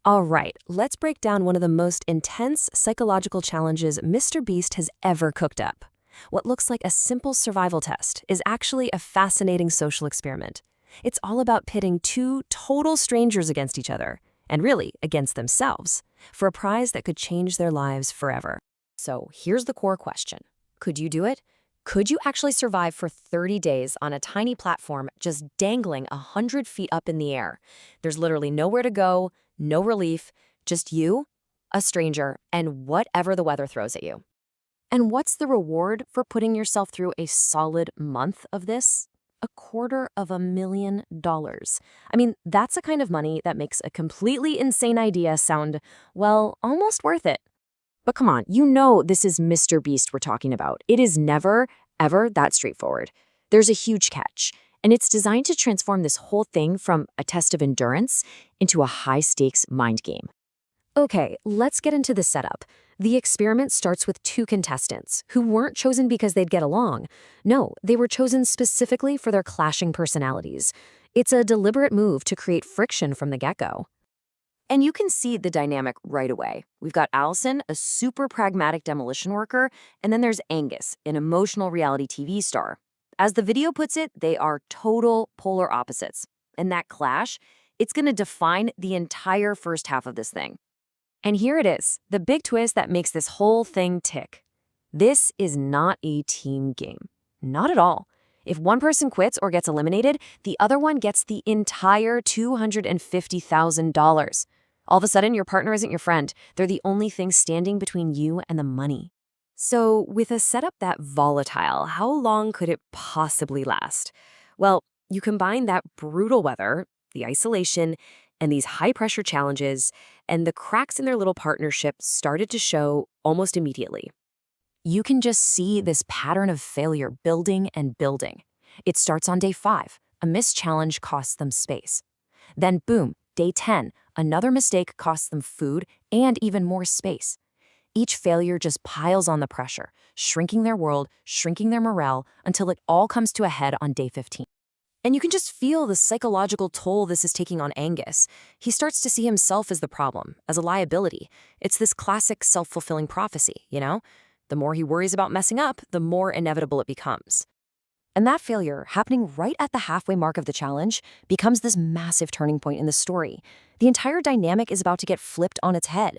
All right, let's break down one of the most intense psychological challenges MrBeast has ever cooked up. What looks like a simple survival test is actually a fascinating social experiment. It's all about pitting two total strangers against each other, and really against themselves, for a prize that could change their lives forever. So here's the core question. Could you do it? Could you actually survive for 30 days on a tiny platform just dangling 100 feet up in the air? There's literally nowhere to go, no relief, just you, a stranger, and whatever the weather throws at you. And what's the reward for putting yourself through a solid month of this? $250,000. I mean, that's a kind of money that makes a completely insane idea sound, well, almost worth it. But come on, you know this is MrBeast we're talking about. It is never, ever that straightforward. There's a huge catch, and it's designed to transform this whole thing from a test of endurance into a high-stakes mind game. Okay, let's get into the setup. The experiment starts with two contestants who weren't chosen because they'd get along. No, they were chosen specifically for their clashing personalities. It's a deliberate move to create friction from the get-go. And you can see the dynamic right away. We've got Alison, a super pragmatic demolition worker, and then there's Angus, an emotional reality TV star. As the video puts it, they are total polar opposites. And that clash, it's going to define the entire first half of this thing. And here it is, the big twist that makes this whole thing tick. This is not a team game. Not at all. If one person quits or gets eliminated, the other one gets the entire $250,000. All of a sudden, your partner isn't your friend. They're the only thing standing between you and the money. So with a setup that volatile, how long could it possibly last? Well, you combine that brutal weather, the isolation, and these high-pressure challenges, and the cracks in their little partnership started to show almost immediately. You can just see this pattern of failure building and building. It starts on day 5. A missed challenge costs them space. Then boom, day 10, another mistake costs them food and even more space. Each failure just piles on the pressure, shrinking their world, shrinking their morale, until it all comes to a head on day 15. And you can just feel the psychological toll this is taking on Angus. He starts to see himself as the problem, as a liability. It's this classic self-fulfilling prophecy, you know? The more he worries about messing up, the more inevitable it becomes. And that failure, happening right at the halfway mark of the challenge, becomes this massive turning point in the story. The entire dynamic is about to get flipped on its head.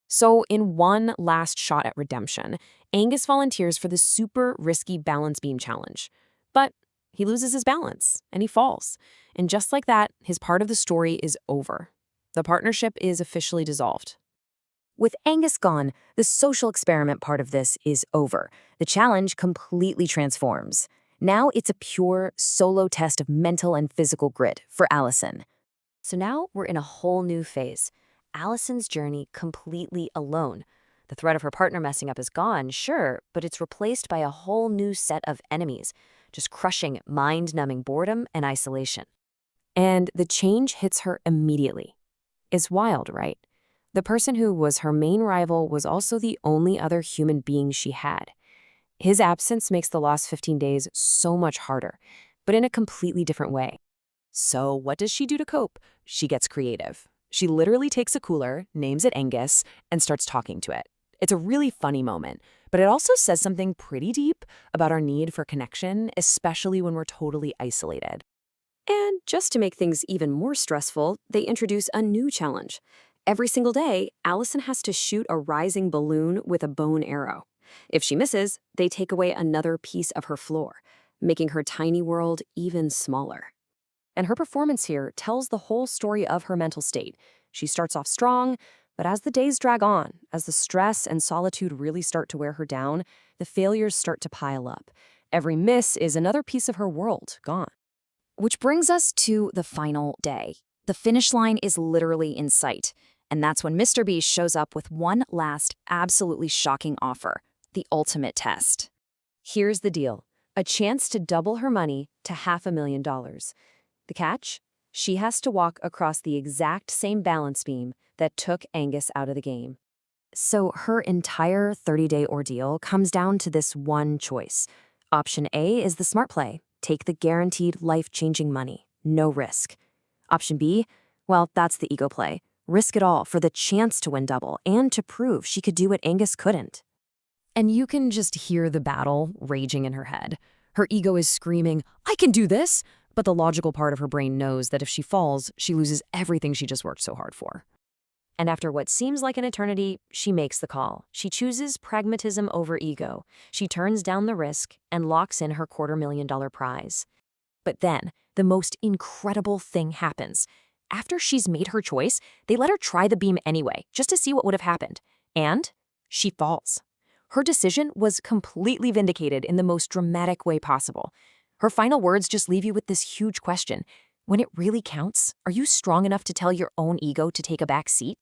So in one last shot at redemption, Angus volunteers for the super risky balance beam challenge. But he loses his balance, and he falls. And just like that, his part of the story is over. The partnership is officially dissolved. With Angus gone, the social experiment part of this is over. The challenge completely transforms. Now it's a pure solo test of mental and physical grit for Alison. So now we're in a whole new phase. Alison's journey completely alone. The threat of her partner messing up is gone, sure, but it's replaced by a whole new set of enemies, just crushing mind-numbing boredom and isolation. And the change hits her immediately. It's wild, right? The person who was her main rival was also the only other human being she had. His absence makes the last 15 days so much harder, but in a completely different way. So what does she do to cope? She gets creative. She literally takes a cooler, names it Angus, and starts talking to it. It's a really funny moment, but it also says something pretty deep about our need for connection, especially when we're totally isolated. And just to make things even more stressful, they introduce a new challenge. Every single day, Alison has to shoot a rising balloon with a bow and arrow. If she misses, they take away another piece of her floor, making her tiny world even smaller. And her performance here tells the whole story of her mental state. She starts off strong, but as the days drag on, as the stress and solitude really start to wear her down, the failures start to pile up. Every miss is another piece of her world gone. Which brings us to the final day. The finish line is literally in sight. And that's when MrBeast shows up with one last absolutely shocking offer, the ultimate test. Here's the deal, a chance to double her money to $500,000. The catch? She has to walk across the exact same balance beam that took Angus out of the game. So her entire 30-day ordeal comes down to this one choice. Option A is the smart play, take the guaranteed life-changing money, no risk. Option B, well, that's the ego play. risk it all for the chance to win double and to prove she could do what Angus couldn't. And you can just hear the battle raging in her head. Her ego is screaming, "I can do this!" But the logical part of her brain knows that if she falls, she loses everything she just worked so hard for. And after what seems like an eternity, she makes the call. She chooses pragmatism over ego. She turns down the risk and locks in her $250,000 prize. But then, the most incredible thing happens. After she's made her choice, they let her try the beam anyway, just to see what would have happened. And she falls. Her decision was completely vindicated in the most dramatic way possible. Her final words just leave you with this huge question. When it really counts, are you strong enough to tell your own ego to take a back seat?